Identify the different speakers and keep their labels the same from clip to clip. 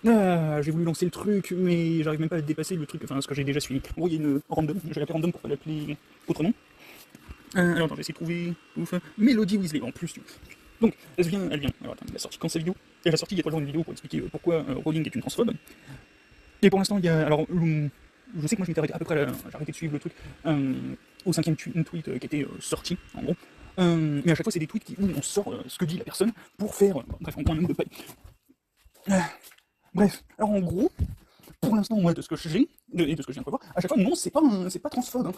Speaker 1: J'ai voulu lancer le truc, mais j'arrive même pas à dépasser le truc, enfin ce que j'ai déjà suivi. En gros, il y a une random, je vais l'appeler random pour pas l'appeler autrement. Alors attends, je vais essayer de trouver. Ouf. Mélodie Weasley, en plus. Donc, elle vient. Alors attends, elle a sorti quand cette vidéo? Elle a sorti il y a 3 jours une vidéo pour expliquer pourquoi Rowling est une transphobe. Et pour l'instant, il y a. Alors, je sais que moi je m'étais arrêté à peu près, j'ai arrêté de suivre le truc au 5ème tweet qui était sorti, en gros. Mais à chaque fois, c'est des tweets où on sort ce que dit la personne pour faire. Bref, on prend un nombre de paille. Bref, alors en gros, pour l'instant, moi, de ce que j'ai, et de ce que je viens de voir, à chaque fois, non, c'est pas transphobe.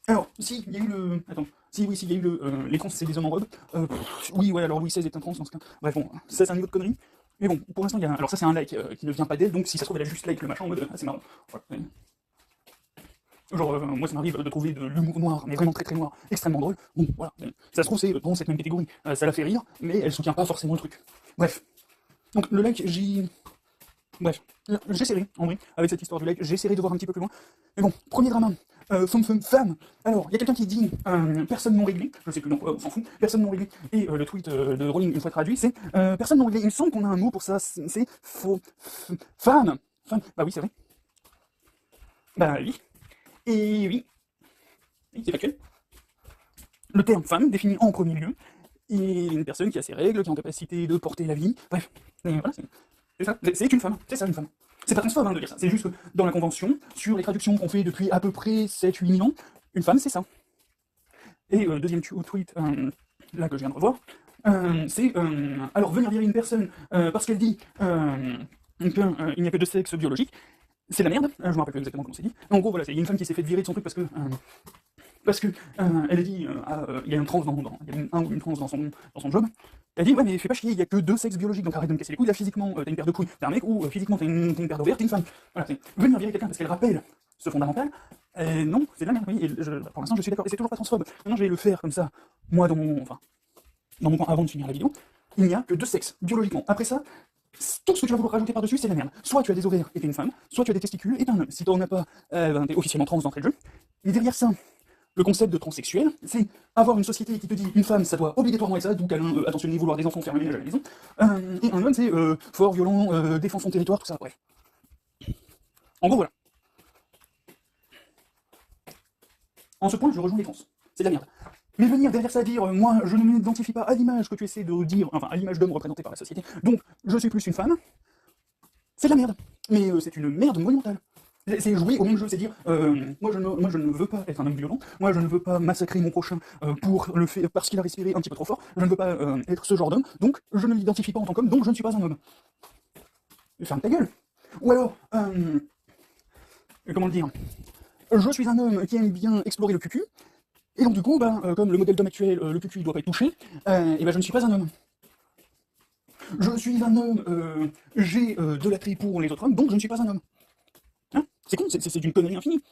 Speaker 1: Alors, si, il y a eu le. Attends, si, oui, si, il y a eu le. Les trans, c'est des hommes en robe. Oui, ouais, alors Louis XVI est un trans dans ce cas. Bref, bon, ça, c'est un niveau de connerie. Mais bon, pour l'instant, il y a. Alors, ça, c'est un like qui ne vient pas d'elle, donc si ça se trouve, elle a juste like le machin en mode. Ah, c'est marrant. Voilà. Genre, moi, ça m'arrive de trouver de l'humour noir, mais vraiment très très noir, extrêmement drôle. Bon, voilà. Ça se trouve, c'est dans cette même catégorie. Ça la fait rire, mais elle soutient pas forcément le truc. Bref. Donc, le like, Bref, j'essaierai, en vrai, avec cette histoire du like, j'essaierai de voir un petit peu plus loin. Mais bon, premier drama, femme. Alors, il y a quelqu'un qui dit personne non réglée, je sais plus dans quoi, on s'en fout, personne non réglée. Et le tweet de Rowling, une fois traduit, c'est personne non réglée. Il me semble qu'on a un mot pour ça, c'est faux. Femme. Femme. Bah oui, c'est vrai. Bah oui. Et oui. Oui, c'est factuel. Le terme femme définit en premier lieu et une personne qui a ses règles, qui est en capacité de porter la vie. Bref, et voilà, c'est ça. C'est une femme. C'est ça, une femme. C'est pas transphobe de dire ça. C'est juste que dans la convention, sur les traductions qu'on fait depuis à peu près 7-8 000 ans, une femme, c'est ça. Et deuxième tweet, là que je viens de revoir, c'est alors venir virer une personne parce qu'elle dit qu'il n'y a que deux sexes biologiques, c'est la merde. Je me rappelle plus exactement comment c'est dit. En gros, voilà, il y a une femme qui s'est fait virer de son truc parce que elle a dit, il y a un trans il y a un ou une trans dans son job. Elle a dit, ouais, mais fais pas chier, il y a que deux sexes biologiques, donc arrête de me casser les couilles. Là, physiquement, t'as une paire de couilles, t'es un mec, ou physiquement, t'as une paire d'ovaires, t'es une femme. Voilà, c'est venir virer quelqu'un parce qu'elle rappelle ce fondamental. Non, c'est de la merde, oui. Et pour l'instant, je suis d'accord, et c'est toujours pas transphobe. Maintenant, je vais le faire comme ça, moi, dans mon coin, avant de finir la vidéo. Il n'y a que deux sexes, biologiquement. Après ça, tout ce que tu vas vouloir rajouter par-dessus, c'est de la merde. Soit tu as des ovaires et t'es une femme, soit tu as des testicules et t'es un homme. Si t'en as pas, ben, t'es officiellement trans d'entrée de jeu. Et derrière ça, le concept de transsexuel, c'est avoir une société qui te dit une femme, ça doit obligatoirement être ça, d'où câlin, attentionner, vouloir des enfants, faire le ménage à la maison. Et un homme, c'est fort, violent, défend son territoire, tout ça, bref. En gros, voilà. En ce point, je rejoins les trans. C'est de la merde. Mais venir derrière ça dire, moi, je ne m'identifie pas à l'image que tu essaies de dire, enfin, à l'image d'homme représentée par la société, donc je suis plus une femme, c'est de la merde. Mais c'est une merde monumentale. C'est jouer au même jeu, c'est dire moi, je ne veux pas être un homme violent, moi je ne veux pas massacrer mon prochain parce qu'il a respiré un petit peu trop fort, je ne veux pas être ce genre d'homme, donc je ne l'identifie pas en tant qu'homme, donc je ne suis pas un homme. Ferme ta gueule. Ou alors, comment le dire, je suis un homme qui aime bien explorer le cucu, et donc du coup, comme le modèle d'homme actuel, le cucu ne doit pas être touché, et ben je ne suis pas un homme. Je suis un homme, j'ai de l'attrait pour les autres hommes, donc je ne suis pas un homme. Hein, c'est con, c'est d'une connerie infinie.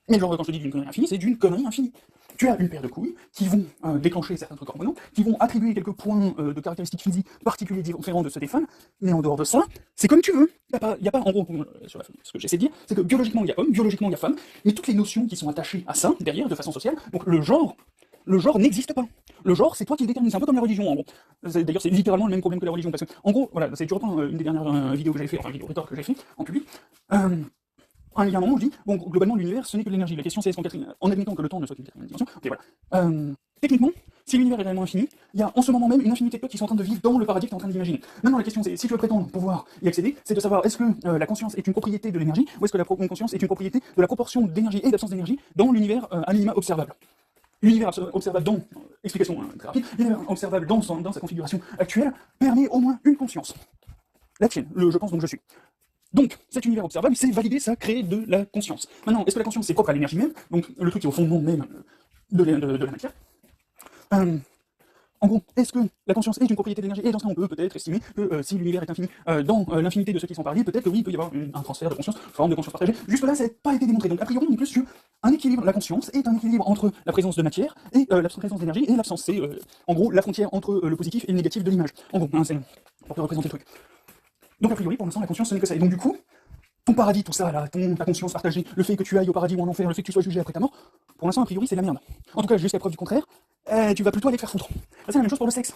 Speaker 1: Mais genre, quand je te dis d'une connerie infinie, c'est d'une connerie infinie. Tu as une paire de couilles qui vont déclencher certains trucs hormonaux, qui vont attribuer quelques points de caractéristiques physiques particuliers différents de ceux des femmes, mais en dehors de ça, c'est comme tu veux. Y a pas en gros, sur ce que j'essaie de dire, c'est que biologiquement il y a homme, biologiquement il y a femme, mais toutes les notions qui sont attachées à ça, derrière, de façon sociale, donc le genre n'existe pas. Le genre, c'est toi qui le détermines. C'est un peu comme la religion, en gros. D'ailleurs, c'est littéralement le même problème que la religion, parce que, en gros, voilà, tu reprends une des dernières vidéos que j'avais fait, enfin, vidéo retard que j'ai fait en public. Il y a un moment où je dis, bon, globalement, l'univers, ce n'est que de l'énergie. La question, c'est en admettant que le temps ne soit qu'une quatrième dimension, ok, voilà. Techniquement, si l'univers est réellement infini, il y a en ce moment même une infinité de peuples qui sont en train de vivre dans le paradis que tu es en train d'imaginer. Maintenant, la question, c'est, si tu veux prétendre pouvoir y accéder, c'est de savoir, est-ce que la conscience est une propriété de l'énergie, ou est-ce que la conscience est une propriété de la proportion d'énergie et d'absence d'énergie dans l'univers à minima observable. L'univers observable dans, explication très rapide, l'univers observable dans sa configuration actuelle permet au moins une conscience. La tienne, je pense donc je suis. Donc, cet univers observable, c'est validé, ça crée de la conscience. Maintenant, est-ce que la conscience c'est propre à l'énergie même, donc le truc qui est au fondement même de la matière. En gros, est-ce que la conscience est une propriété de l'énergie? Et dans ce cas, on peut peut-être estimer que si l'univers est infini dans l'infinité de ceux qui sont parlés, peut-être que oui, il peut y avoir un transfert de conscience, forme de conscience partagée. Jusque là, ça n'a pas été démontré. Donc, a priori, on est plus sur un équilibre. La conscience est un équilibre entre la présence de matière et la présence d'énergie et l'absence. C'est en gros la frontière entre le positif et le négatif de l'image. En gros, c'est pour te représenter le truc. Donc, a priori, pour l'instant, la conscience, ce n'est que ça. Et donc, du coup, ton paradis, tout ça, là, ta conscience partagée, le fait que tu ailles au paradis ou en enfer, le fait que tu sois jugé après ta mort, pour l'instant, a priori, c'est de la merde. En tout cas, jusqu'à preuve du contraire, tu vas plutôt aller te faire foutre. C'est la même chose pour le sexe.